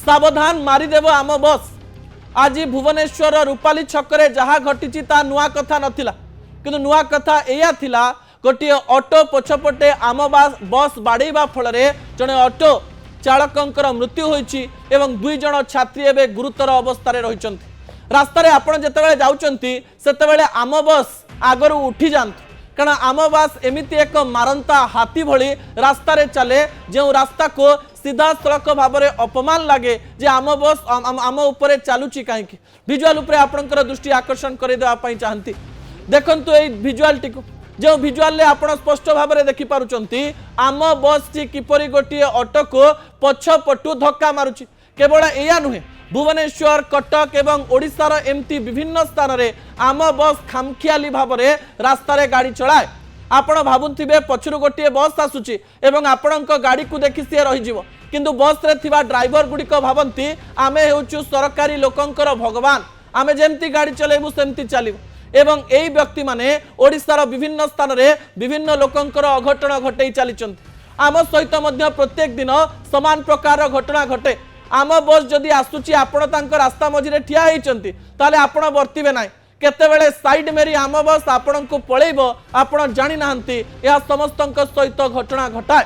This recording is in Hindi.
सावधान मारिदेव आम बस। आज भुवनेश्वर रूपाली छकरे जहाँ घटी ता नुआ कथा नथिला, किंतु नुआ कथा एया थिला गोटे ऑटो पछपटे आम बस बाड़ेबा फल जड़े ऑटो चालकंकर मृत्यु होईची एवं 2 जण छात्री एवं गुरुतर अवस्था रही। रास्तार आपण जिते जाऊँगी से आम बस आगर उठी जातु, कारण आम बस एमती एक मारंता हाथी भली रास्ता चले जो रास्ता को सीधा सड़क भाव में अपमान लगे जे आम बस आम उपरे चलुची कहीं। भिजुआल उपरे आपणकर दृष्टि आकर्षण करदेवाई चाहती। देखंतु ए भिजुआल टी जो भिजुआल आपण स्पष्ट भाव में देखि पारुचंती आम बस टी किपरि गोटे ऑटो को पछपटु धक्का मारुची। केवल एया नुहे, भुवनेश्वर कटक एवं ओडिशार एमती विभिन्न स्थान में आम बस खामखियाली भाव में रास्तार गाड़ी चलाए। आपण भावुथिबे पछरु गोटे बस आसुची एवं आपणक गाड़ी को देखि सी रही, किंतु बस रे थिबा ड्राइवर गुड़िक भावती आमे हेउचु सरकारी लोकंकर भगवान, आमे जेमती गाड़ी चलेबु सेमती चलिबु। एवं एई व्यक्ति माने ओडिशार विभिन्न स्थान में विभिन्न लोकंकर अघटन घटई चलीचंती। आम सहित मध्य प्रत्येक दिन समान प्रकार घटना घटे। आम बस जदि आसुची आपण तांको रास्ता मझिरे ठिया होइचंती ताले आपण वर्तिबे नाही, केतेबेले साइड मेरी आम बस आपण को पळेइबो आपण जानि नाहंती। यह समस्तक सहित घटना घटाए।